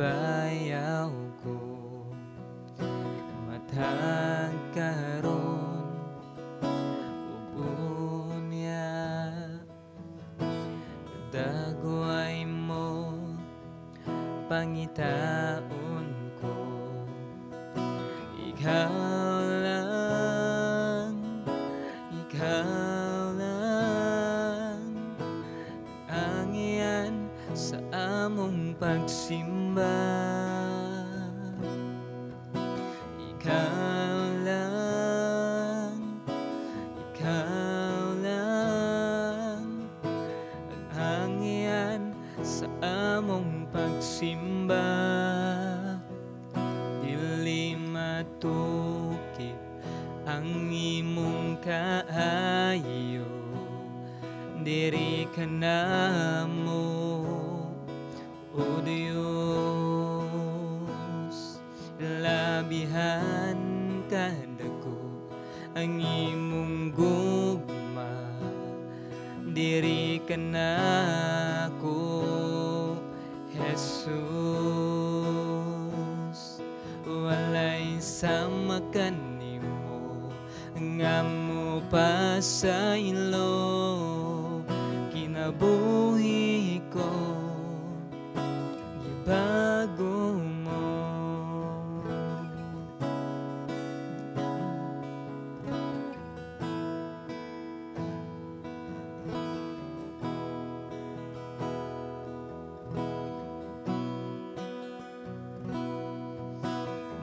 ibayaw ko matag karon ug unya dagway mo pangitaon ko ikaw lang ang iyan sa among pagsimba. Ikaw lang ang iyan sa among pagsimba. Dili matukip ang imong kaayo, diri ka namo, o Diyos. Labihan ka dako ang imong gugma, diri ka nako, Jesus. Walay sama kanimo nga mo pa sa ilo, kinabuhi ko gibago mo.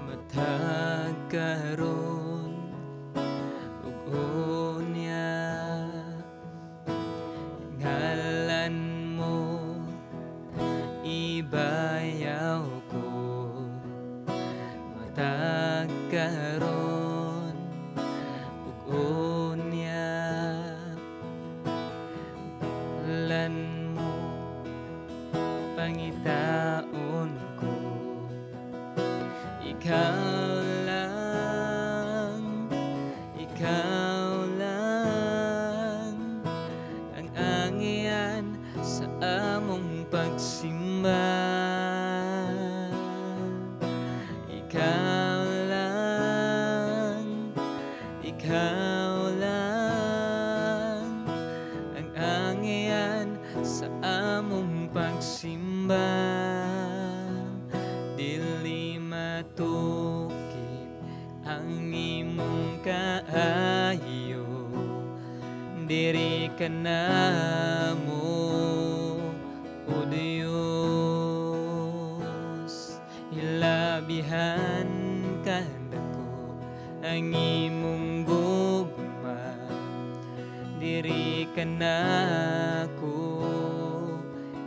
Matag karon ug unya ngalan mo ibayaw ko matag karon ug unya ngalan mo pangitaon ko. Ikaw lang ang angyan sa among pagsimba. Ikaw lang ang angyan sa among pagsimba. Dili matukip ang imong kaayo, diri ka namo, o Diyos. Ilabihan ka dako ang imong gugma, diri ka nako,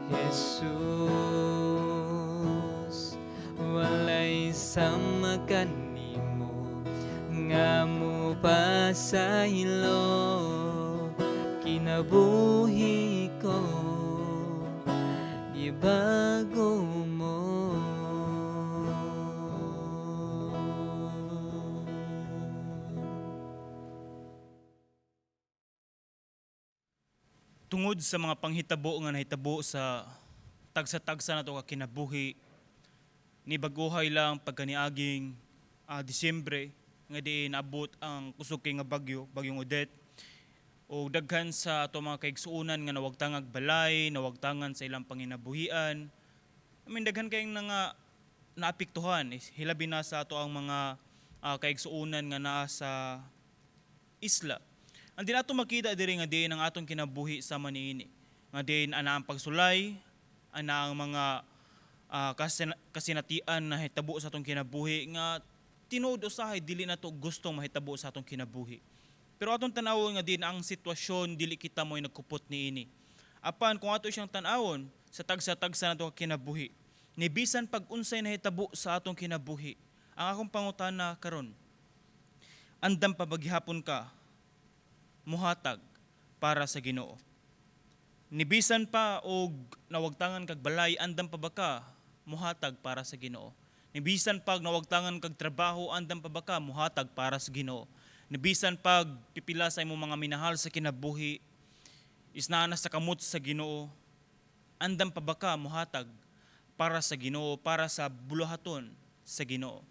Jesus. Walay sama kanimo nga mo pa sa ilo, kinabuhi ko gibago mo. Tungod sa mga panghitabo nga nahitabo sa tagsa-tagsa nato ka kinabuhi, ni baguhay lang pagkaniaging Disyembre nga di naabot ang kusog kay nga bagyong Odette, o daghan sa ato mga kaigsuonan nga nawagtangag balay, nawagtangan sa ilang panginabuhian. Daghan kayong nga naapektuhan, hilabi na sa ato ang mga kaigsuonan nga naa sa isla. Ang di nato makita diri nga diin ang atong kinabuhi sa maniini. Nga diin ana ang pagsulay, ana ang mga kasinatian na hitabo sa atong kinabuhi nga tinuod usahay dili nato gustong mahitabo sa atong kinabuhi. Pero atong tan-awon nga din ang sitwasyon dili kita mo'y nagkupot niini. Apan kung ato siyang tan-awon sa tagsa-tagsa nato kinabuhi, ni bisan pag unsay nahitabo sa atong kinabuhi, ang akong pangutana karon, andam pa ba gihapon ka muhatag para sa Ginoo? Nibisan pa og nawagtangan kag balay, andam pa ba ka muhatag para sa Ginoo? Nibisan pag nawagtangan kag trabaho, andam pa ba ka muhatag para sa Ginoo? Nibisan pag pipila sa imong mga minahal sa kinabuhi, isnaan sa kamot sa Ginoo, andam pa ba ka muhatag para sa Ginoo, para sa buluhaton sa Ginoo.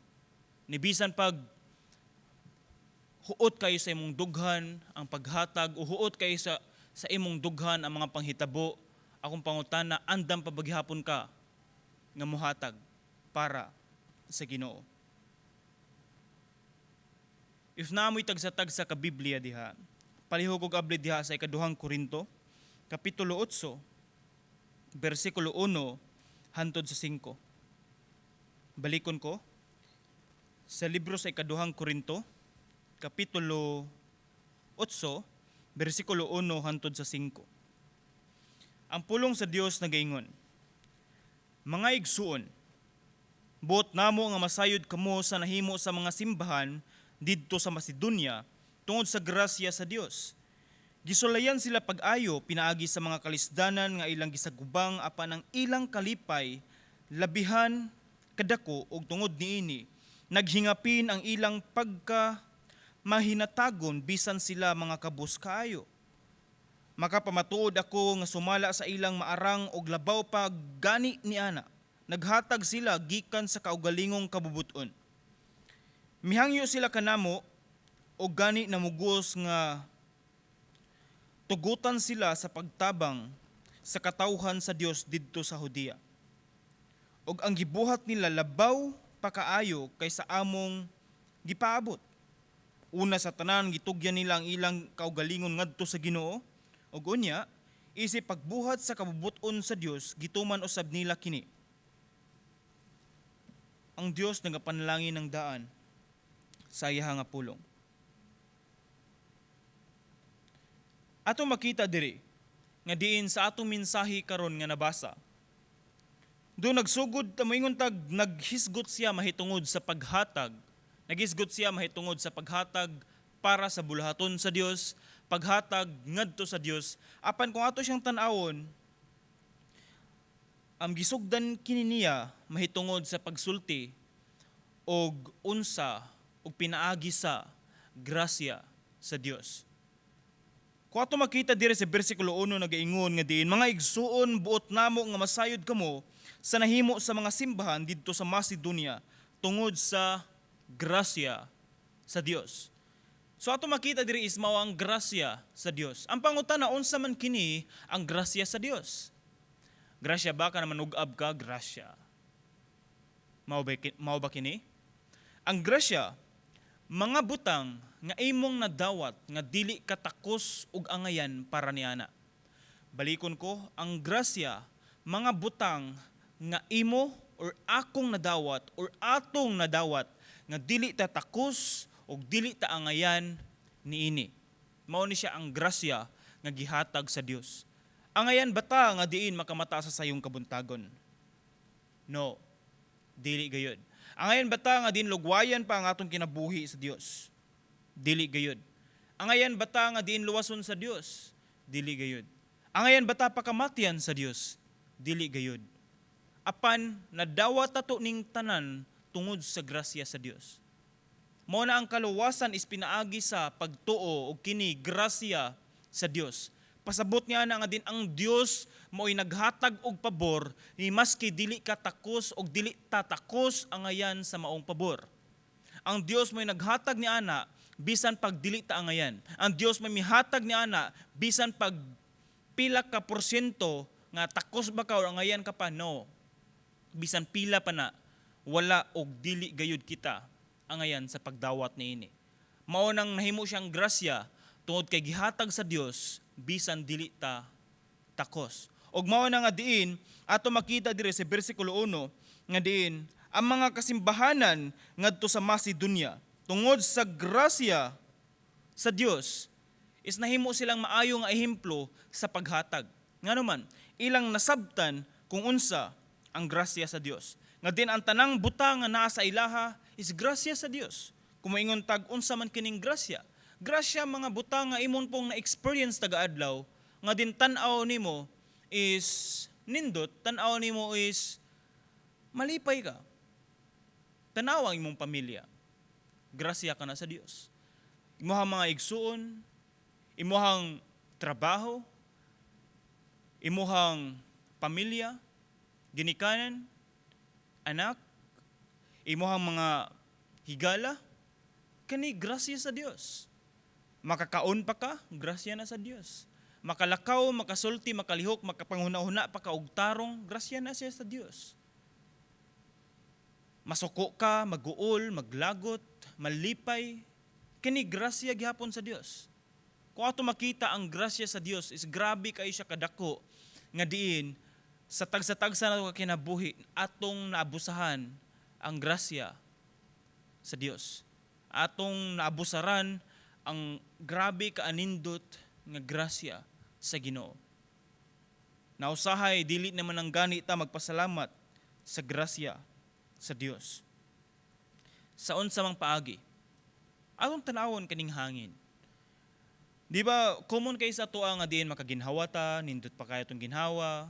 Nibisan pag huot kayo sa imong dughan ang paghatag o huot kayo sa imong dughan ang mga panghitabo, akong pangutana, andam pa baghapon ka nga mohatag para sa Ginoo. If naamoy tagsatag sa kabiblia diha, palihog og abli diha sa ikaduhang Korinto, kapitulo 8, versikulo 1 hantod sa 5. Balikon ko, sa libro sa ikaduhang Korinto, kapitulo 8, versikulo 1 hantod sa 5. Ang pulong sa Dios nagaingon, mga igsuon, buot namo nga masayod kamo sa nahimo sa mga simbahan didto sa Macedonia tungod sa grasya sa Dios. Gisulayan sila pag-ayo pinaagi sa mga kalisdanan nga ilang gisagubang apan ang ilang kalipay labihan kadako ug tungod niini naghingapin ang ilang pagka mahinatagon bisan sila mga kabus kaayo. Makapamatuod ako nga sumala sa ilang maarang og labaw pa gani ni ana. Naghatag sila gikan sa kaugalingong kabubuton. Mihangyo sila kanamo og gani namugos nga tugutan sila sa pagtabang sa katawhan sa Dios didto sa Judea. Og ang gibuhat nila labaw pa kaayo kaysa among gipaabot. Una sa tanan gitugyan nila ang ilang kaugalingon ngadto sa Ginoo. Og unya, isip pagbuhat sa kabubuton sa Dios, gituman usab nila kini. Ang Dios nagapanalangin ng daan sa iya nga pulong. Ato makita diri nga diin sa atong mensahe karon nga nabasa. Do nagsugod ta moingon tag naghisgot siya mahitungod sa paghatag. Naghisgot siya mahitungod sa paghatag para sa buluhaton sa Dios, paghatag ngadto sa Dios. Apan kung ato siyang tan-awon, ang gisugdan kini niya mahitungod sa pagsulti og unsa og pinaagi sa grasya sa Dios. Kung ato makita dire sa bersikulo 1 nagaingon nga diin, mga igsuon buot namo nga masayod kamo sa nahimo sa mga simbahan didto sa Macedonia tungod sa grasya sa Dios. So ato makita diri is mao ang grasya sa Dios. Ang pangutana, unsa man kini ang grasya sa Dios? Grasya ba ka naman ug-ab ka grasya? Mao ba kini? Ang grasya, mga butang nga imong nadawat nga dili katakos ug angayan para niana. Balikon ko, ang grasya, mga butang nga imo or akong nadawat or atong nadawat nga dili ta takos ug dili ta angayan niini. Mao ni siya ang grasya nga gihatag sa Dios. Angayan bata nga diin makamata sa sayong kabuntagon? No, dili gayud. Angayan bata nga diin lugwayan pa ang atong kinabuhi sa Dios? Dili gayud. Angayan bata nga diin luwason sa Dios? Dili gayud. Angayan bata pakamatian sa Dios? Dili gayud. Apan nadawat ato ning tanan tungod sa grasya sa Dios. Mao na ang kaluwasan is pinaagi sa pagtuo og kini grasya sa Dios. Pasabot niya na nga din ang Dios mo'y naghatag og pabor ni maski dili ka takos og dili tatakos angayan sa maong pabor. Ang Dios mo'y naghatag ni ana bisan pag dili ta angayan. Ang Dios may mihatag ni ana bisan pag pila ka porsyento nga takos ba ka o angayan ka pa? No. Bisan pila pa na, wala og dili gayud kita angayan sa pagdawat niini. Mao nang nahimo siyang grasya tungod kay gihatag sa Dios bisan dili ta takos. Og mao na nga diin ato makita dire sa bersikulo 1 nga diin ang mga kasimbahanan ngadto sa Macedonia tungod sa grasya sa Dios is nahimo silang maayo nga ehemplo sa paghatag. Nganuman, ilang nasabtan kung unsa ang grasya sa Dios. Nga din ang tanang butang nga naa sa ilaha is grasya sa Dios. Kung maingon tag unsa man kining grasya. Grasya mga butang nga imon pong na-experience taga-adlaw, nga din tan-aw nimo is nindot, tan-aw nimo is malipay ka. Tanaw ang imong pamilya. Grasya ka na sa Dios. Imuhang mga igsuon, imuhang trabaho, imuhang pamilya, ginikanan, anak, imuhang mga higala, kani grasya sa Dios. Makakaon pa ka, grasya na sa Dios. Makalakaw, makasulti, makalihok, makapanghuna-huna pa ka og tarong, grasya na siya sa Dios. Masuko ka, maguol, maglagot, malipay, kini grasya gihapon sa Dios. Kung ato makita ang grasya sa Dios is grabe kayo siya kadako nga diin sa tagsa-tagsa na ito kinabuhi atong naabusahan ang grasya sa Dios. Atong naabusaran ang grabe kaanindot nga grasya sa Ginoo. Nausahay dili naman ang gani ta magpasalamat sa grasya sa Dios. Sa unsa mang paagi, atong tanawon kaning hangin. Di ba, common kay sa tuwa nga diin makaginhawa ta, nindot pa kaya itong ginhawa.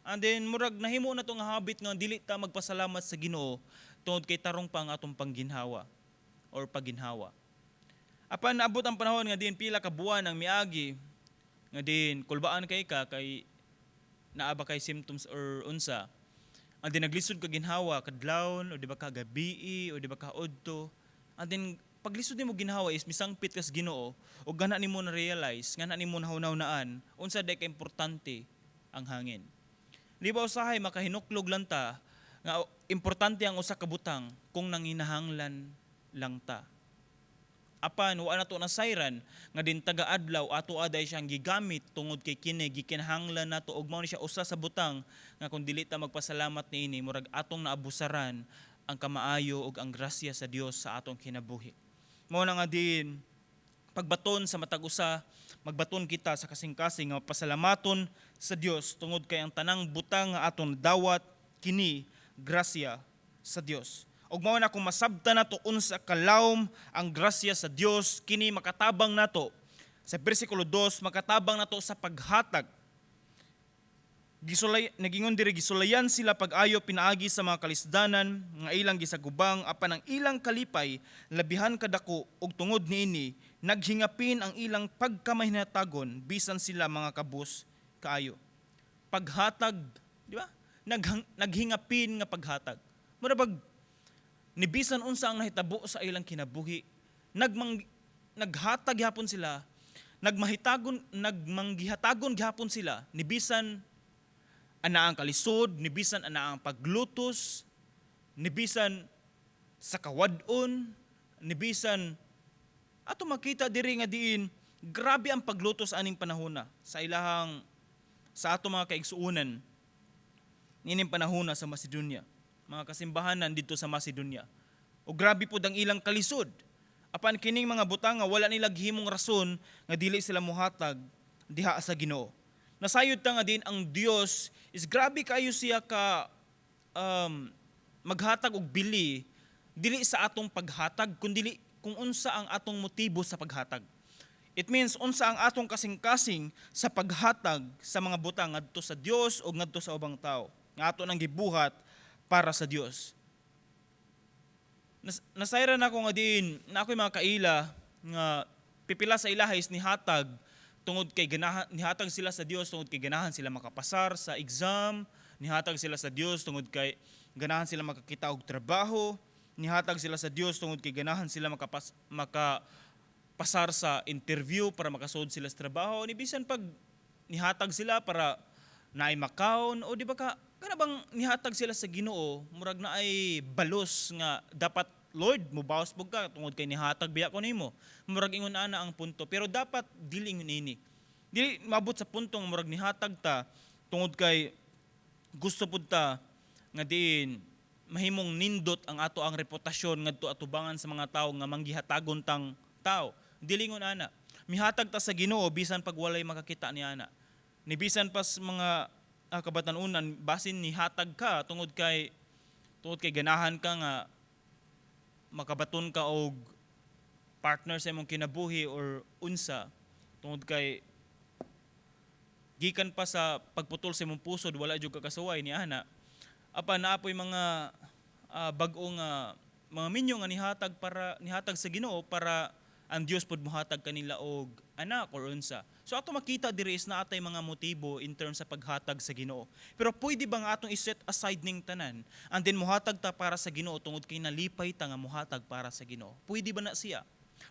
And then, murag nahimo na itong habit nga dili ta magpasalamat sa Ginoo tungod kay tarong pa ang atong pangginhawa or paginhawa. Apan naabot ang panahon nga diin pila ka buwan ang miagi, nga diin kulbaan kay ka, kay naaba kay symptoms or unsa. And then naglisod ka ginhawa, kadlawon, o di ba ka gabii, o di ba ka odto. And then, paglisod nimo ginhawa is misangpit kas Ginoo o gana nimo na realize gana nimo nahunaw-naan unsa day ka importante ang hangin. Di ba usahay makahinuklog lang ta nga importante ang usa ka butang kung nanginahanglan lang ta. Apan wa na to nasayran nga din taga-adlaw ato aday siyang gigamit tungod kay kini gikinahanglan nato ug mao ni siya usa sa butang nga kung dili ta magpasalamat niini murag atong naabusaran ang kamaayo ug ang grasya sa Dios sa atong kinabuhi. Mao na nga din pagbaton sa matag usa, magbaton kita sa kasing-kasing nga pasalamaton sa Dios tungod kay ang tanang butang nga atong dawat kini grasya sa Dios. Ug mao na kung masabtan nato unsa kalawom ang grasya sa Dios kini makatabang nato sa bersikulo 2 makatabang nato sa paghatag. Nagingon diri gisulayan sila pag-ayo pinaagi sa mga kalisdanan nga ilang gisagubang apan ang ilang kalipay labihan kadako ug tungod niini naghingapin ang ilang pagkamahinatagon bisan sila mga kabus kaayo. Paghatag, di ba? Naghingapin nga paghatag. Murabag nibisan unsa ang nahitabo sa ilang kinabuhi. Naghatag gihapon sila, nagmanggihatagon gihapon sila nibisan ana ang kalisod, nibisan ana ang paglutos, nibisan sa kawadon, nibisan ato makita diri nga diin grabe ang paglutos aning panahona sa ilahang sa ato mga kaigsuonan nining panahona sa Macedonia, mga kasimbahanan dito sa Macedonia. O grabe pud ang ilang kalisod. Apan kining mga butang nga wala nila gihimong rason nga dili sila mohatag diha sa Ginoo. Nasayod ta nga din ang Dios is grabe kayo siya ka maghatag og bili dili sa atong paghatag kundi kung unsa ang atong motibo sa paghatag. It means unsa ang atong kasing-kasing sa paghatag sa mga butang ngadto sa Dios o ngadto sa ubang tao nga ato nang gibuhat para sa Dios. Nasayran ako nga din na ako'y mga kaila nga pipila sa ilahis ni hatag tungod kay ganahan nihatag sila sa Dios tungod kay ganahan sila makapasar sa exam, nihatag sila sa Dios tungod kay ganahan sila makakita og trabaho, nihatag sila sa Dios tungod kay ganahan sila makapasar sa interview para makasud sila sa trabaho, ni bisan pag nihatag sila para naay makaon o di ba ka kana bang nihatag sila sa Ginoo murag na ay balos nga dapat Lord, mubawas pug ka tungod kay nihatag biya ko nimo. Murag ingon ana ang punto, pero dapat dili ingon ini. Dili maabot sa puntong murag nihatag ta tungod kay gusto pud ta nga diin mahimong nindot ang ato ang reputasyon ngadto atubangan sa mga tawo nga manggihatagon tang tao. Dili ingon ana. Mihatag ta sa Ginoo bisan pag walay makakita ni ana. Ni bisan pas mga kabatanunan basin nihatag ka tungod kay ganahan ka nga makabaton ka og partner sa imong kinabuhi or unsa tungod kay gikan pa sa pagputol sa imong pusod wala jud ka kasuway ni ana apan naapoy mga bag-o nga mga minyo nga nihatag sa Ginoo para ang Dios pud mohatag kanila og anak or unsa. So ato makita diri is na atay mga motibo in terms sa paghatag sa Ginoo. Pero pwede ba nga atong i-set aside ning tanan and then mohatag ta para sa Ginoo tungod kay nalipay ta nga mohatag para sa Ginoo? Pwede ba na siya?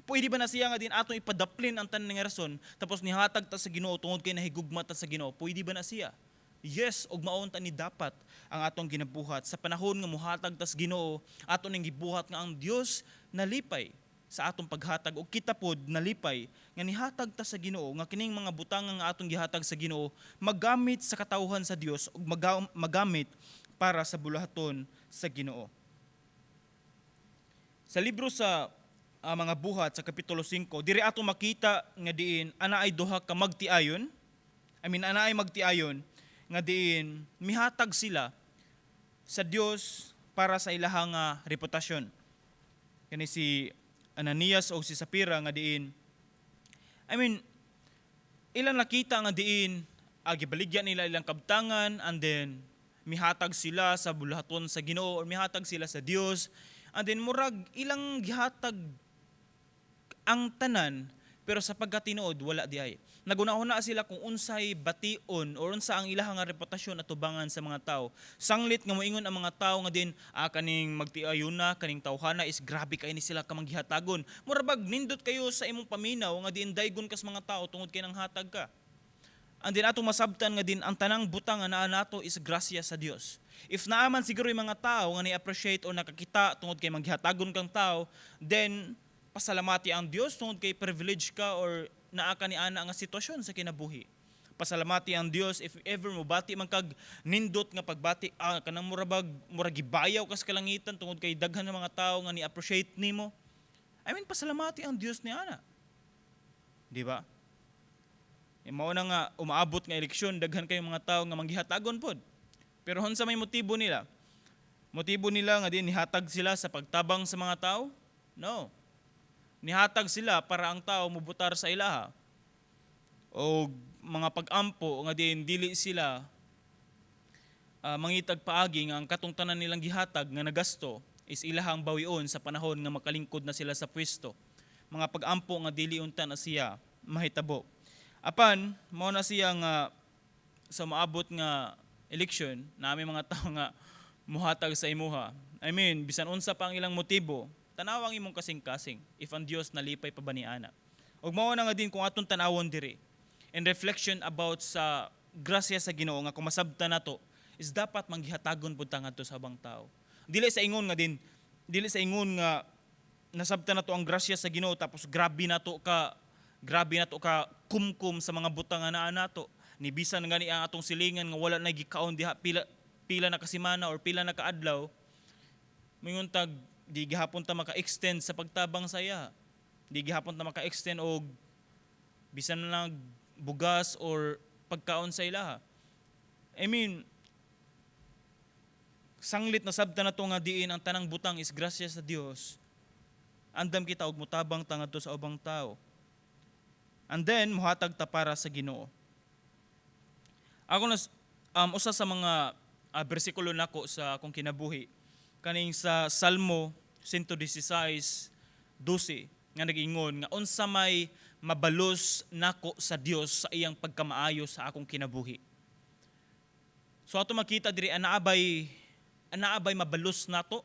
Pwede ba na siya nga din atong ipadaplin ang tanan nga rason tapos nihatag ta sa Ginoo tungod kay nahigugma ta sa Ginoo? Pwede ba na siya? Yes, og maon ta ni dapat ang atong ginabuhat sa panahon nga mohatag ta sa Ginoo, aton ning gibuhat nga ang Dios nalipay sa atong paghatag og kita pod nalipay nga nihatag ta sa Ginoo nga kining mga butang nga atong gihatag sa Ginoo magamit sa katawhan sa Dios ug magamit para sa bulahaton sa Ginoo. Sa libro sa mga buhat sa kapitulo 5 diri ato makita nga diin ana ay duha ka magtiayon. Ana ay magtiayon nga diin mihatag sila sa Dios para sa ilahang reputasyon. Kani si Ananias o si Sapira nga diin ilang nakita nga diin gibaligyan nila ilang kabtangan and then mihatag sila sa bulahaton sa Ginoo or mihatag sila sa Dios and then murag ilang gihatag ang tanan pero sa pagkatinuod wala diay. Nagunahuna sila kung unsay bation or unsa ang ilahang reputasyon at tubangan sa mga tao. Sanglit nga moingon ang mga tao nga din kaning magtiayuna, kaning tawhana is grabe kay ni sila ka manghihatagon. Murabag nindot kayo sa imong paminaw nga diin daygon kas mga tao tungod kay nang hatag ka. And din atong masabtan nga din ang tanang butang nga naa nato is grasya sa Dios. If naaman siguro yung mga tao nga ni-appreciate o nakakita tungod kay manghihatagon kang tao, then pasalamati ang Dios tungod kay privilege ka or naa ka ni ana nga sitwasyon sa kinabuhi. Pasalamati ang Dios if ever mo bati man kag nindot nga pagbati kanang murag gibayaw kas kalangitan tungod kay daghan ng mga tao nga ni-appreciate nimo. Pasalamati ang Dios ni ana. Di ba? Mao na nga umaabot nga eleksyon daghan kay mga tao nga manghihatagon pod. Pero unsa may motibo nila? Motibo nila nga din nihatag sila sa pagtabang sa mga tao? No. Nihatag sila para ang tao mubutar sa ilaha. O mga pag-ampo nga din dili sila mangitag paagi nga ang katong tanan nilang gihatag nga nagasto is ilahang bawion sa panahon nga makalingkod na sila sa pwesto. Mga pag-ampo nga dili unta na siya mahitabo. Apan mao na siya nga sa maabot nga eleksyon na may mga tao nga muhatag sa imuha. Bisan unsa pa ang ilang motibo, tanawang imong kasing-kasing if ang Dios nalipay pa ba ni ana. Ug mao na nga din kung atong tanawon diri in reflection about sa grasya sa Ginoo nga kung masabtan nato is dapat manghihatagon pud ta ngadto sa ubang tao. Dili sa ingon nga nasabtan nato ang grasya sa Ginoo tapos grabe nato ka kumkum sa mga butang nga naa nato. Ni bisan gani ang atong silingan nga wala na gikaon diha pila na kasimana or pila na kaadlaw. Mingon tag di gihapon ta maka-extend sa pagtabang saya. Di gihapon ta maka-extend og bisan na bugas or pagkaon sa ilaha. Sanglit na sabta na to nga diin ang tanang butang is grasya sa Dios. Andam kita og mutabang ta ngadto sa ubang tao. And then muhatag ta para sa Ginoo. Ako usa sa mga bersikulo nako sa akong kinabuhi kaning sa Salmo 116:12 nga nag-ingon nga unsa may mabalos nako sa Dios sa iyang pagkamaayo sa akong kinabuhi. So ato makita diri anaabay mabalos nato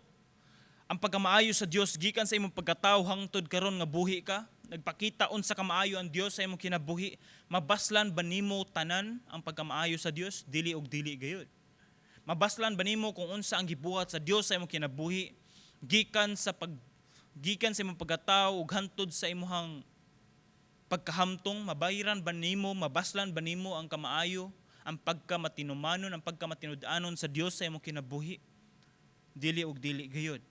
ang pagkamaayo sa Dios gikan sa imong pagkatawo hangtod karon nga buhi ka. Nagpakita unsa ka maayo ang Dios sa imong kinabuhi. Mabaslan ba nimo tanan ang pagkamaayo sa Dios? Dili og dili gayud. Mabaslan ba nimo kung unsa ang gibuhat sa Dios sa imong kinabuhi gikan sa imong pagkatawo ug hantod sa imong pagkahamtong? Mabayran ba nimo, mabaslan ba nimo ang kamaayo, ang pagkamatinumanon, ang pagkamatinud-anon sa Dios sa imong kinabuhi? Dili og dili gayud.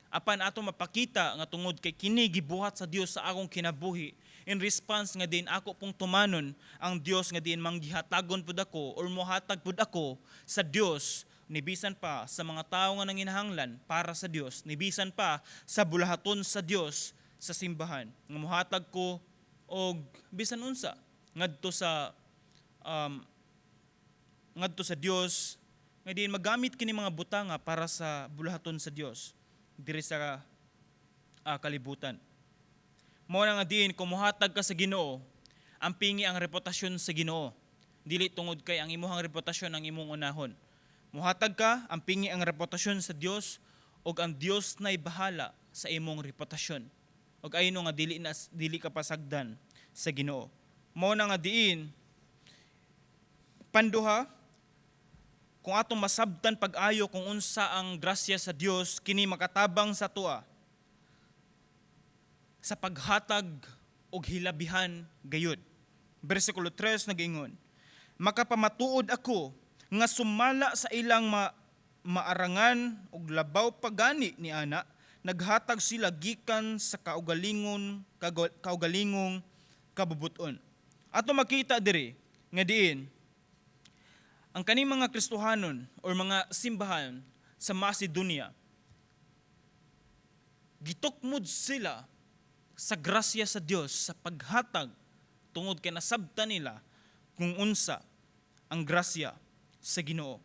Apan ato mapakita nga tungod kay kini gibuhat sa Dios sa akong kinabuhi, in response nga din ako pong tumanon ang Dios nga din manggihatagon pud ako or mohatag pud ako sa Dios nibisan pa sa mga tao nga nanginahanglan para sa Dios, nibisan pa sa bulahaton sa Dios sa simbahan. Nga mohatag ko og bisan unsa ngadto sa Dios nga din magamit kini mga butanga para sa bulahaton sa Dios diri sa kalibutan. Mao na nga diin kung muhatag ka sa Ginoo, ang pingi ang reputasyon sa Ginoo. Dili tungod kay ang imong reputasyon ang imong unahon. Muhatag ka, ang pingi ang reputasyon sa Dios, ug ang Dios na'y bahala sa imong reputasyon. Ug ayno nga dili ka pasagdan sa Ginoo. Mao na nga diin panduha, kung atong masabtan pag-ayo kung unsa ang grasya sa Dios, kini makatabang sa tua sa paghatag og hilabihan gayud. Bersikulo 3 nag-ingon, makapamatuod ako nga sumala sa ilang maarangan og labaw pagani ni ana, naghatag sila gikan sa kaugalingong kabubuton. Ato makita diri nga diin ang kaning mga Kristohanon or mga simbahan sa Macedonia, gitukmod sila sa grasya sa Dios sa paghatag tungod kay nasabtan nila kung unsa ang grasya sa Ginoo.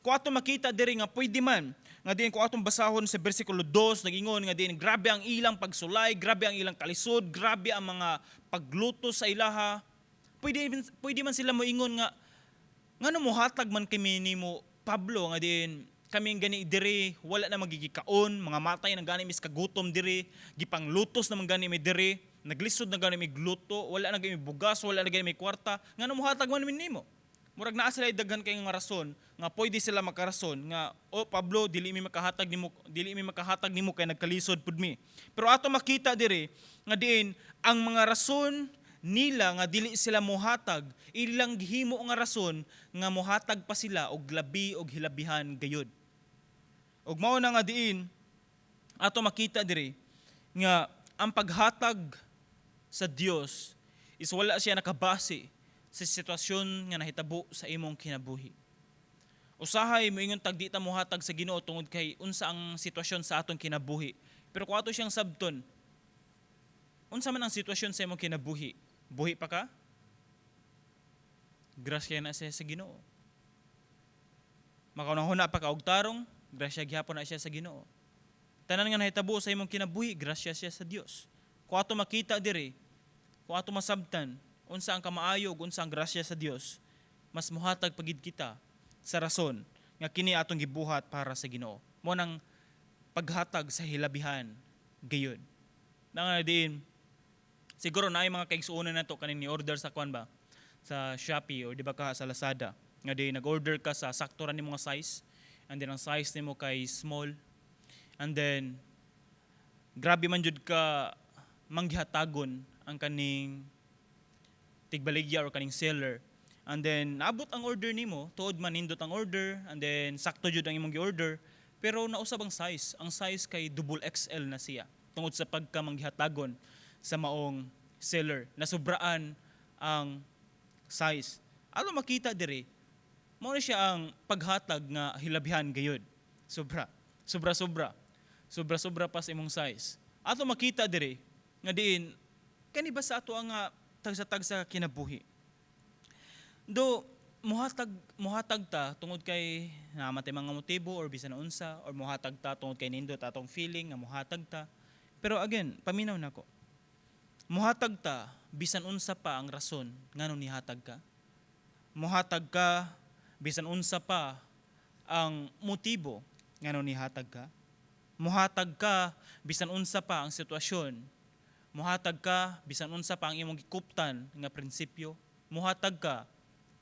Kung ato makita diri nga pwede man nga diin kung atong basahon sa bersikulo 2 nagingon nga diin grabe ang ilang pagsulay, grabe ang ilang kalisod, grabe ang mga pagluto sa ilaha. Pwede man sila moingon nga ngano mohatag man kami nimo Pablo nga diin kami gani diri wala na magigikaon, mga matay na gani mis kagutom diri, gipanglutos na gani mi diri, naglisod na gani mi gluto, wala na gani bugas, wala na gani mi kwarta, ngano mohatag man nimo? Murag naa sila daghan kay nga rason nga pwede sila makarason nga Pablo dili mi makahatag nimo kay nagkalisod pud mi. Pero ato makita diri nga diin ang mga rason nila nga dili sila mohatag, ilang gihimo nga rason nga mohatag pa sila og labi og hilabihan gayud. Ug mao na nga diin ato makita diri nga ang paghatag sa Dios is wala siya nakabase sa sitwasyon nga nahitabo sa imong kinabuhi. Usahay moingon tag di ta mohatag sa Ginoo tungod kay unsa ang sitwasyon sa atong kinabuhi. Pero kung ato siyang sabton, unsa man ang sitwasyon sa imong kinabuhi? Buhi pa ka? Grasya na siya sa Ginoo. Makaunahuna pa ka og tarong, grasya gyapon na siya sa Ginoo. Tanan nga nahitabo sa imong kinabuhi, grasya siya sa Dios. Kung ato makita diri, kung ato masabtan, unsa ang kamaayo ug unsa ang grasya sa Dios, mas mohatag pagid kita sa rason nga kini atong gibuhat para sa Ginoo. Mo nang paghatag sa hilabihan gayon. Nang diin siguro na ay mga kaigsuonan nato kaning ni-order sa kwan ba sa Shopee or di ba ka sa Lazada nga di nag-order ka sa sakto ra nimo nga size and then ang size nimo kay small and then grabe man jud ka manggihatagon ang kaning tigbaligya or kaning seller and then naabot ang order nimo tuod man nindot ang order and then sakto jud ang imong gi-order pero nausab ang size kay double XL na siya tungod sa pagka manggihatagon sa maong seller na sobraan ang size. Ato makita diri, mao na siya ang paghatag nga hilabihan gayud. Sobra pa sa imong size. Ato makita diri nga diin kani ba sa ato ang tagsa kinabuhi. Do muhatag ta tungod kay namatay mga motibo or bisan na unsa or muhatag ta tungod kay nindot atong feeling nga muhatag ta. Pero again, paminaw nako. Muhatag ta bisan unsa pa ang rason ngano nihatag ka. Muhatag ka bisan unsa pa ang motibo ngano nihatag ka. Muhatag ka bisan unsa pa ang sitwasyon. Muhatag ka bisan unsa pa ang imong gikuptan nga prinsipyo. Muhatag ka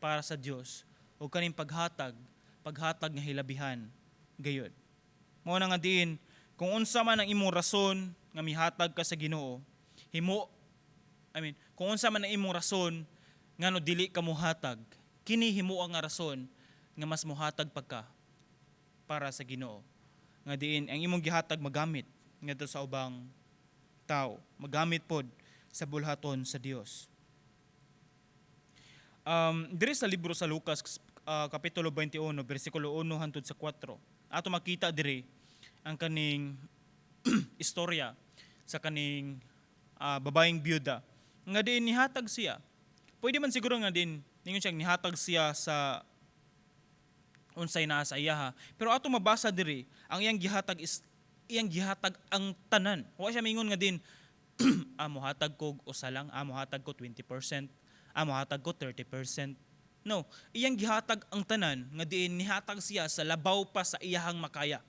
para sa Dios o kaning paghatag nga hilabihan gayud. Mao na nga diin kung unsa man ang imong rason nga mihatag ka sa Ginoo, kung unsa man ang imong rason ngano dili ka mohatag, kini himo ang rason nga mas mohatag pa ka para sa Ginoo. Nga diin ang imong gihatag magamit ngadto sa ubang tao, magamit pod sa bulhaton sa Dios. Diri sa libro sa Lucas kapitulo 21 bersikulo 1 hangtod sa 4. Ato makita diri ang kaning istorya sa kaning babaeng byuda nga din nihatag siya. Pwede man siguro nga din ningon siya nihatag siya sa unsay naa sa iyaha. Pero ato mabasa diri ang iyang gihatag is iyang gihatag ang tanan. Wa siya mingon nga din amo hatag ko usa lang, amo hatag ko 20%, amo hatag ko 30%. No, iyang gihatag ang tanan nga diin nihatag siya sa labaw pa sa iyahang makaya.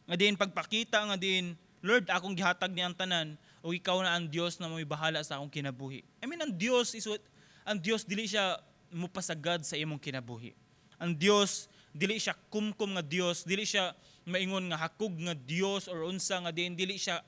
Nga diin pagpakita nga diin, Lord, akong gihatag ni ang tanan o ikaw na ang Dios na may bahala sa akong kinabuhi. I mean, ang Dios dili siya mupasagad sa imong kinabuhi. Ang Dios dili siya kumkum nga Dios, dili siya maingon nga hakog nga Dios or unsa nga diin dili siya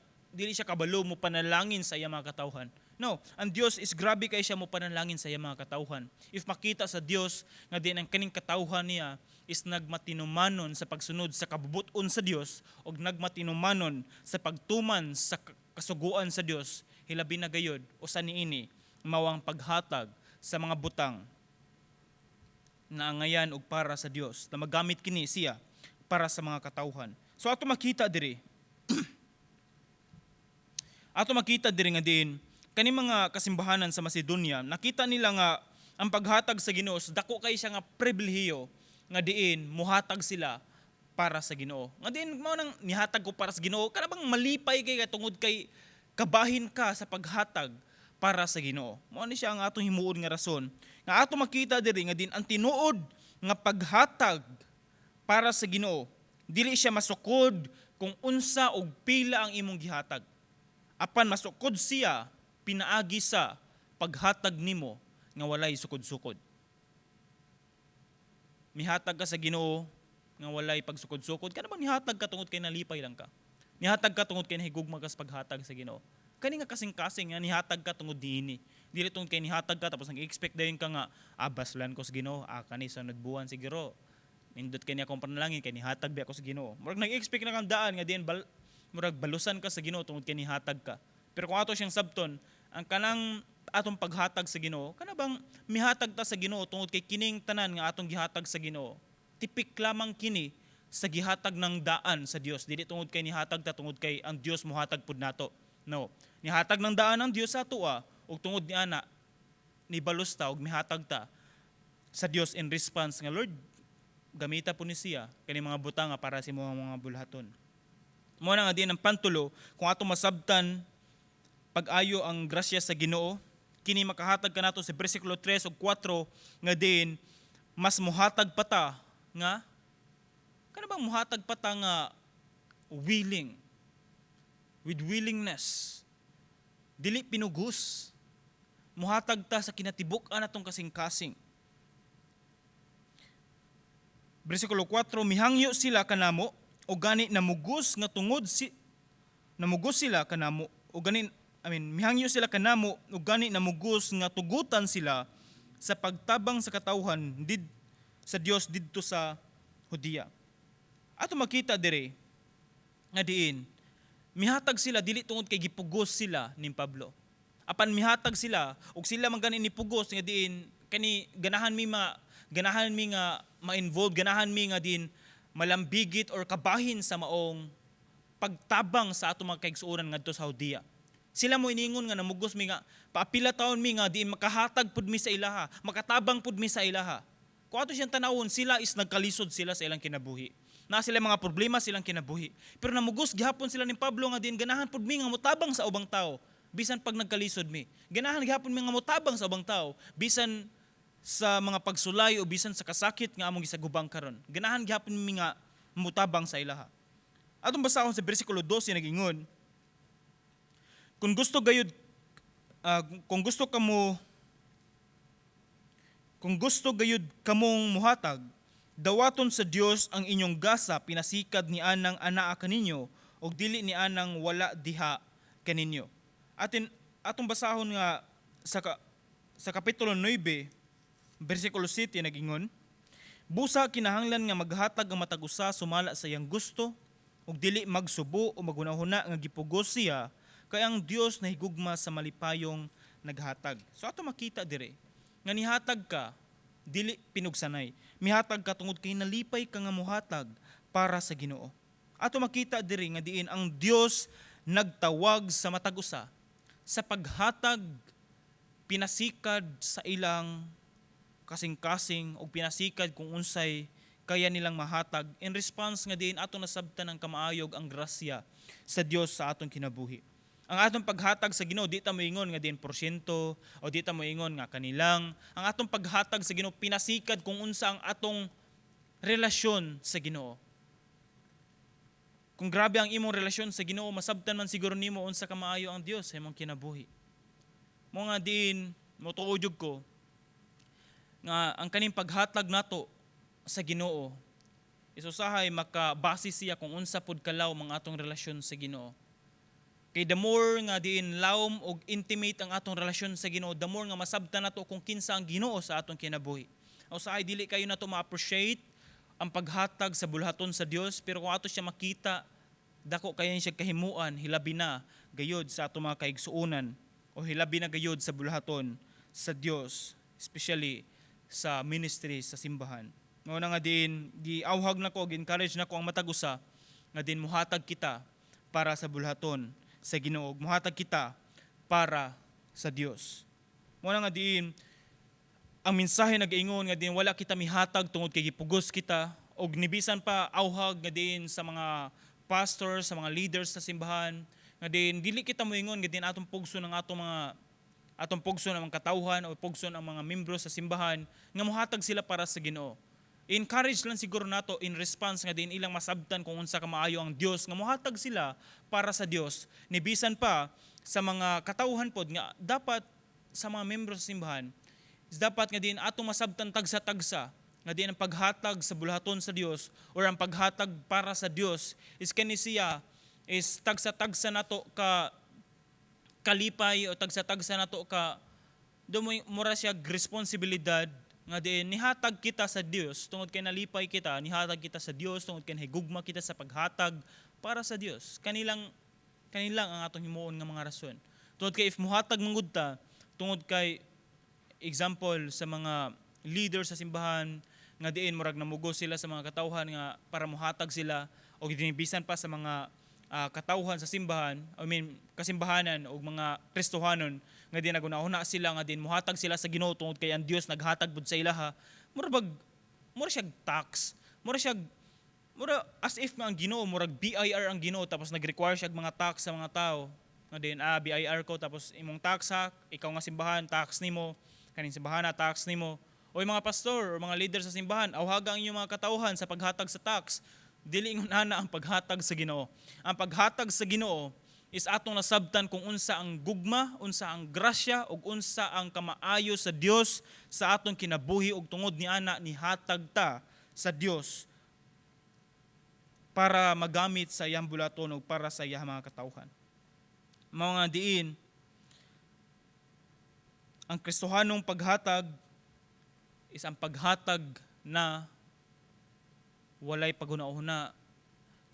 kabalo mo panalangin sa iya mga katawhan. No, ang Dios is grabe kay siya mo panalangin sa iya mga katawhan. If makita sa Dios nga din ang kaning katawhan niya is nagmatinumanon sa pagsunod sa kabubuton sa Dios o nagmatinumanon sa pagtuman sa kasuguan sa Dios, hilabi na gayud usa niini mawang paghatag sa mga butang na angayan og para sa Dios na magamit kini siya para sa mga katawhan. So ato makita diri nga din kani mga kasimbahanan sa Macedonia, nakita nila nga ang paghatag sa Ginoo dako kay siya nga pribilehiyo nga diin muhatag sila para sa Ginoo. Nga diin mao nang nihatag ko para sa Ginoo, kana bang malipay kay tungod kay kabahin ka sa paghatag para sa Ginoo. Mao ni siya ang atong himuon nga rason. Nga ato makita diri nga din ang tinuod nga paghatag para sa Ginoo, dili siya masukod kung unsa og pila ang imong gihatag. Apan masukod siya pinaagi sa paghatag nimo nga walay sukod-sukod. Mihatag ka sa Ginoo nga walay pagsukod-sukod, kana bang nihatag ka tungod kay nalipay lang ka? Nihatag ka tungod kay nahigugma ka sa paghatag sa Ginoo. Kani nga kasing-kasing nga nihatag ka tungod niini. Dili tungod kay nihatag ka tapos nag-expect dayon ka nga baslan ko sa Ginoo, kani sunod buwan siguro. Nindot kay niya akong panalangin kay nihatag bi ako sa Ginoo. Murag nag-expect na kang daan nga diin murag balusan ka sa Ginoo tungod kay nihatag ka. Pero kung ato siyang sabton, ang kanang atong paghatag sa Ginoo, kana bang mihatag ta sa Ginoo tungod kay kining tanan nga atong gihatag sa Ginoo, tipik lamang kini sa gihatag ng daan sa Dios. Dili tungod kay nihatag ta tungod kay ang Dios mohatag pud nato. No, nihatag ng daan ang Dios sa ato ug tungod ni ana nibalus ta ug mihatag ta sa Dios in response nga Lord, gamita po ni siya kani mga butang para sa mga bulhaton. Mo na nga din ang pantulo kung ato masabtan pag-ayo ang grasya sa Ginoo, kini makahatag kanato sa bersikulo 3 ug 4 nga din mas muhatag pa ta nga kana bang muhatag pa ta nga willing, with willingness, dili pinugos, muhatag ta sa kinatibuk-an atong kasing-kasing. Bersikulo 4, mihangyo sila kanamo o gani namugos nga tungod namugos sila kanamo o gani mihangyo sila kanamo ug gani namugos nga tugutan sila sa pagtabang sa katawhan sa Dios didto sa Judea. Ato makita dire nga diin mihatag sila dili tungod kay gipugos sila ni Pablo. Apan mihatag sila ug sila man gani nipugos nga diin kani ganahan mi nga ma-involve, ganahan mi nga din malambigit or kabahin sa maong pagtabang sa ato mga kaigsuonan ngadto sa Judea. Sila mo iningon nga namugos mi nga paapila taon mi nga diin makahatag pud mi sa ilaha, makatabang pud mi sa ilaha. Kung ato siyang tanawon, sila is nagkalisod sila sa ilang kinabuhi. Na sila mga problema silang kinabuhi. Pero namugos gihapon sila ni Pablo nga diin ganahan pud mi nga motabang sa ubang tao bisan pag nagkalisod mi. Ganahan gihapon mi nga motabang sa ubang tao bisan sa mga pagsulay o bisan sa kasakit nga among gisagubang karon. Ganahan gihapon mi nga motabang sa ilaha. Atong basahon sa bersikulo 12 nagingon, kung gusto gayud kamong muhatag, dawaton sa Dios ang inyong gasa pinasikad ni anang anaa kaninyo o dili ni anang wala diha kaninyo. Atong basahon nga sa kapitulo 9, bersikulo 7 nagingon, busa kinahanglan nga maghatag ang matag usa sumala sa iyang gusto ug dili magsubo o maghunahuna nga gipugos siya kay ang Dios nahigugma sa malipayong naghatag. So ato makita dire nga nihatag ka dili pinugsanay. Mihatag ka tungod kay nalipay ka nga muhatag para sa Ginoo. Ato makita dire nga diin ang Dios nagtawag sa matag usa sa paghatag pinasikad sa ilang kasing-kasing o pinasikad kung unsay kaya nilang mahatag in response nga diin ato nasabtan ang kamaayog ang grasya sa Dios sa atong kinabuhi. Ang atong paghatag sa Ginoo di ta moingon nga din porsyento o di ta moingon nga kanilang. Ang atong paghatag sa Ginoo pinasikad kung unsa ang atong relasyon sa Ginoo. Kung grabe ang imong relasyon sa Ginoo, masabtan man siguro nimo unsa ka maayo ang Dios sa imong kinabuhi. Mo nga din motuod ko nga ang kaning paghatag nato sa Ginoo isusahay makabase siya kung unsa pud kalaw mga atong relasyon sa Ginoo. Kay the more nga diin lawom og intimate ang atong relasyon sa Ginoo, the more nga masabtan nato kung kinsa ang Ginoo sa atong kinabuhi. Usahay dili kayo nato ma-appreciate ang paghatag sa bulhaton sa Dios, pero kung ato siya makita, dako kayo siya kahimuan, hilabi na gayod sa atong mga kaigsuonan o hilabi na gayod sa bulhaton sa Dios, especially sa ministry sa simbahan. Mao na nga din giawhag nako, gi-encourage nako ang matag usa nga din muhatag kita para sa bulhaton sa Ginoo, muhatag kita para sa Dios. Mao na nga din ang mensahe nagaingon nga din wala kita mihatag tungod kay gipugos kita og nibisan pa awhag nga din sa mga pastors, sa mga leaders sa simbahan nga din dili kita moingon nga din atong pugso ng atong pugso ng mga katawhan o pugso ng mga membro sa simbahan nga mohatag sila para sa Ginoo. Encourage lang siguro nato in response nga din ilang masabtan kung unsa ka maayo ang Dios nga mohatag sila para sa Dios. Nibisan pa sa mga katawhan pod nga dapat sa mga membro sa simbahan dapat nga din atong masabtan tagsa-tagsa nga din ang paghatag sa bulhaton sa Dios or ang paghatag para sa Dios is kani siya is tagsa-tagsa nato ka kalipay o tagsa-tagsa nato ka dumoy mura siya responsibilidad nga din nihatag kita sa Dios tungod kay nalipay kita, nihatag kita sa Dios tungod kay higugma kita sa paghatag para sa Dios. Kanilang ang atong himuon nga mga rason. Tungod kay if muhatag mangud ta tungod kay example sa mga leader sa simbahan nga diin murag namugo sila sa mga katawhan nga para muhatag sila o ginibisan pa sa mga katawhan sa simbahan, kasimbahanan o mga Kristohanon nga din nagunahuna sila nga din muhatag sila sa Ginoo tungod kay ang Dios naghatag pud sa ilaha. Mura siya tax. Mura as if nga ang Ginoo murag BIR ang Ginoo tapos nag-require siya mga tax sa mga tao. Nga din BIR ko tapos imong tax ha, ikaw nga simbahan tax nimo, kaning simbahan tax nimo. O yung mga pastor o mga leader sa simbahan, awhaga ang inyong mga katauhan sa paghatag sa tax. Dili ingon ana ang paghatag sa Ginoo. Ang paghatag sa Ginoo is atong nasabtan kung unsa ang gugma, unsa ang grasya ug unsa ang kamaayo sa Dios sa atong kinabuhi ug tungod ni ana nihatag ta sa Dios para magamit sa iyang bulaton ug para sa iyang mga katawhan. Mga diin ang Kristohanong paghatag is ang paghatag na walay paguna-una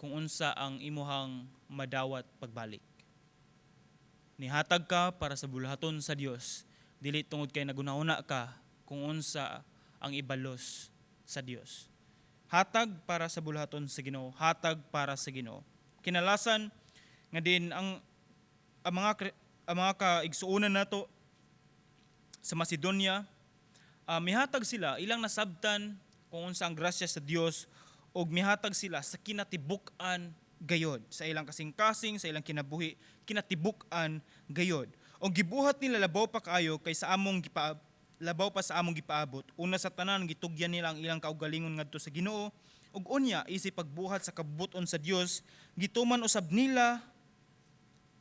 kung unsa ang imuhang madawat pagbalik. Nihatag ka para sa bulhaton sa Dios, dili tungod kay naguna-una ka kung unsa ang ibalos sa Dios. Hatag para sa bulhaton sa Ginoo, hatag para sa Ginoo. Kinalasan nga din ang mga kaigsuonan nato sa Macedonia, mihatag sila ilang nasabtan kung unsa ang grasya sa Dios og mihatag sila sa kinatibuk-an gayod sa ilang kasing-kasing sa ilang kinabuhi kinatibuk-an gayod og gibuhat nila labaw pa kaayo kay sa among labaw pa sa among gipaabot una sa tanan gitugyan nila ang ilang kaugalingon ngadto sa Ginoo ug unya isip pagbuhat sa kabubuton sa Dios gituman usab nila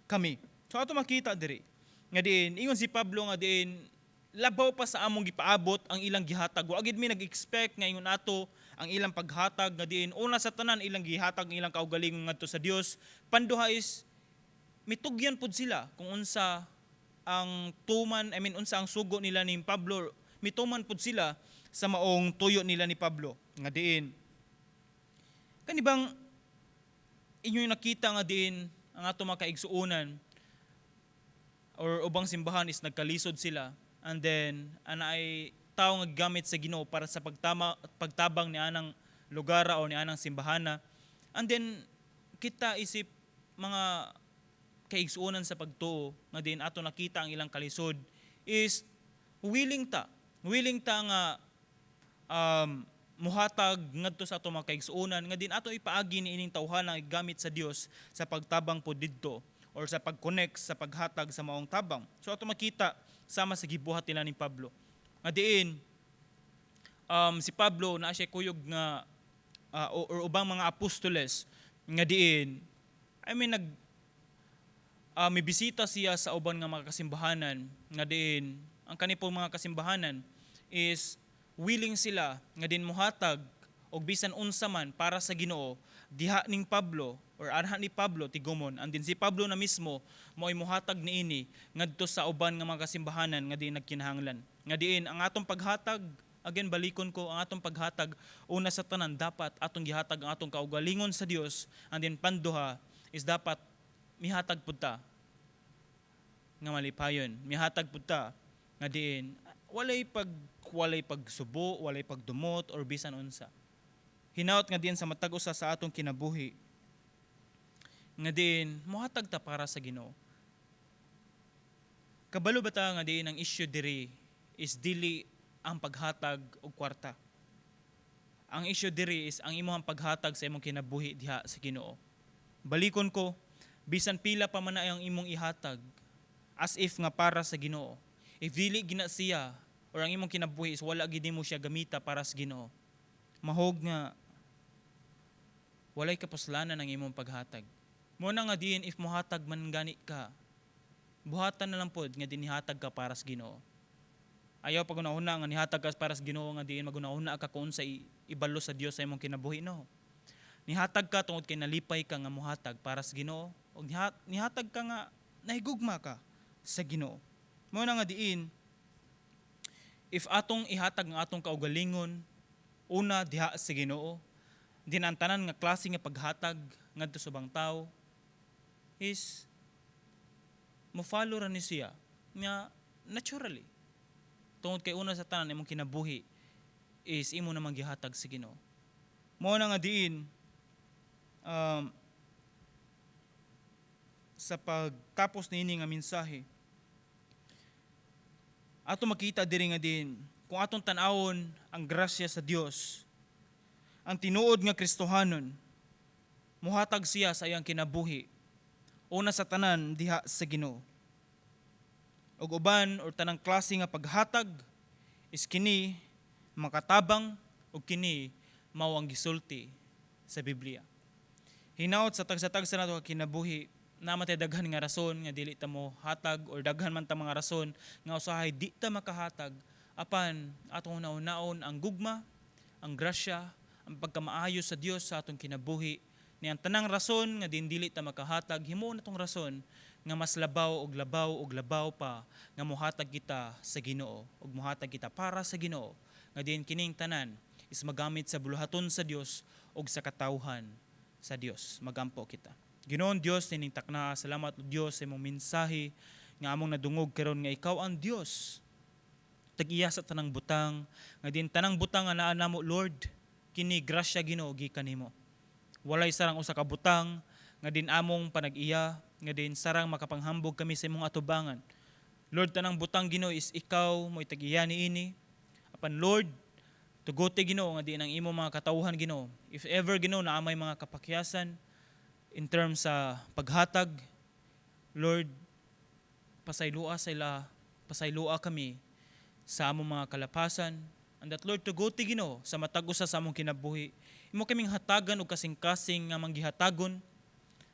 kami. So ato makita diri nga diin ingon si Pablo nga diin labaw pa sa among gipaabot ang ilang gihatag. Wa gid mi nag-expect nga ingon ato ang ilang paghatag nga diin una sa tanan ilang gihatag ang ilang kaugalingon ngadto sa Dios. Panduha is mitugyan pud sila kung unsa ang unsa ang sugo nila ni Pablo. Mituman pud sila sa maong tuyo nila ni Pablo nga diin. Kanibang inyo nakita nga diin ang ato mga kaigsuonan or ubang simbahan is nagkalisod sila. And then, ay tao nga gamit sa Ginoo para sa pagtabang ni anang lugar o ni anang simbahana. And then, kita isip mga kaigsuonan sa pagtuo nga din ato nakita ang ilang kalisod is willing ta nga muhatag ngadto sa ato mga kaigsuonan nga din ato ipaagi ni ining tawhana gamit sa Dios sa pagtabang po didto o or sa pag-connect sa paghatag sa maong tabang. So ato makita sama sa gibuhat nila ni Pablo. Nga diin si Pablo na siya kuyog nga or ubang mga apostoles nga diin may bisita siya sa uban nga mga kasimbahanan nga diin ang kanipong mga kasimbahanan is willing sila nga din muhatag og bisan unsa man para sa Ginoo diha ning Pablo or anha ni Pablo tigumon and din si Pablo na mismo mo'y muhatag niini ngadto sa uban nga mga kasimbahanan nga diin nagkinahanglan nga diin ang atong paghatag again balikon ko ang atong paghatag una sa tanan dapat atong gihatag ang atong kaugalingon sa Dios and din panduha is dapat mihatag pud ta nga malipayon mihatag pud ta nga diin walay pagsubo walay pagdumot or bisan unsa hinaut nga diin sa matag usa sa atong kinabuhi nga diin mohatag ta para sa Ginoo. Kabalo ba ta nga diin ang issue diri is dili ang paghatag og kwarta. Ang issue diri is ang imong paghatag sa imong kinabuhi diha sa Ginoo. Balikon ko, bisan pila pa man na ang imong ihatag as if nga para sa Ginoo. If dili gina siya or ang imong kinabuhi is wala gid mo siya gamita para sa Ginoo. Mahog nga walay kapuslanan ang imong paghatag. Mo na nga diin if mohatag man gani ka, buhatan na lang pod nga dinihatag ka para sa Ginoo. Ayaw pag una nga nihatag ka para sa Ginoo nga diin maguna-una ka kung sa ibalo sa Dios sa imong kinabuhi no. Nihatag ka tungod kay nalipay ka nga mohatag para sa Ginoo ug nihatag ka nga nahigugma ka sa Ginoo. Mo na nga diin if atong ihatag ang atong kaugalingon una diha sa Ginoo din ang tanan nga klase nga paghatag ngadto sa ubang tawo is mo-follow ra ni siya nga naturally. Tungod kay una sa tanan imong kinabuhi is imo na maghihatag sa Ginoo. Mao na nga diin sa pagtapos niini nga mensahe ato makita diri nga din kung atong tan-awon ang grasya sa Dios ang tinuod nga Kristohanon muhatag siya sa iyang kinabuhi una sa tanan diha sa Ginoo. Og uban or tanang klase nga paghatag is kini makatabang og kini mao ang gisulti sa Biblia. Hinaut sa tagsa-tagsa nato kinabuhi namatay daghan nga rason nga dili ta mo hatag or daghan man ta mga rason nga usahay di ta makahatag apan atong naon-naon ang gugma, ang grasya, ang pagkamaayo sa Dios sa atong kinabuhi. Ni ang tanang rason nga dili ta makahatag himo na tong rason nga mas labaw og labaw pa nga mohatag kita sa Ginoo ug mohatag kita para sa Ginoo nga diin kining tanan is magamit sa buluhaton sa Dios ug sa katawhan sa Dios. Magampo kita. Ginoon Dios nining takna, salamat o Dios sa imong mensahe nga among nadungog karon nga ikaw ang Dios. Tag-iya sa tanang butang nga diin tanang butang nga naa namo Lord kini grasya Ginoo gikan nimo. Walay sarang usa ka butang nga din among panag-iya nga din sarang makapanghambog kami sa imong atubangan. Lord tanang butang Ginoo is ikaw mo'y tag-iya niini. Apan Lord tugote Ginoo nga din ang imong mga katawhan Ginoo. If ever Ginoo na amay mga kapakyasan in terms sa paghatag, Lord pasaylua kami sa among mga kalapasan. And that Lord tugote Ginoo sa matag usa sa among kinabuhi. Imo kaming hatagan og kasing-kasing nga manggihatagon.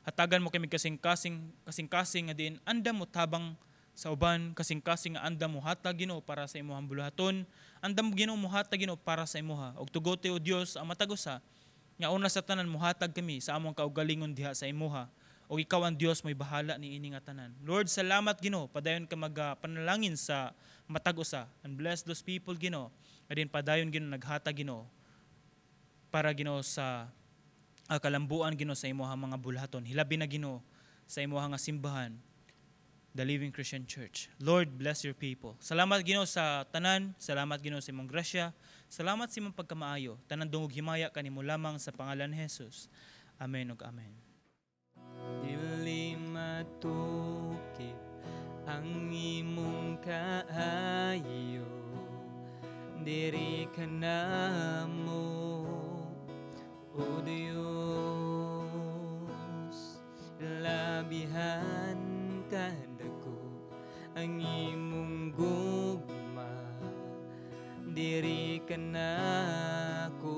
Hatagan mo kami kasing-kasing nga diin andam mo tabang sa uban, kasing-kasing nga andam mo hatag Ginoo para sa imong buluhaton. Andam Ginoo mo hatag Ginoo para sa imuha. Og tugote o Dios ang matag usa nga una sa tanan mo hatag kami sa among kaugalingon diha sa imuha. O ikaw ang Dios mo'y bahala ni ini nga tanan. Lord, salamat Ginoo, padayon ka magpanalangin sa matag usa and bless those people Ginoo. Adin padayon Ginoo naghatag Ginoo para Ginoo sa kalambuan Ginoo sa imuha mga bulhaton. Hilabi na Ginoo sa imuha nga simbahan, the Living Christian Church. Lord, bless your people. Salamat Ginoo sa tanan, salamat Ginoo sa imong grasya, salamat sa imong pagkamaayo. Tanan dungog himaya kanimo lamang sa pangalan ni Jesus. Amen ug amen. Dili matukip ang imong kaayo, diri ka namo o Diyos, labihan diri ka na ko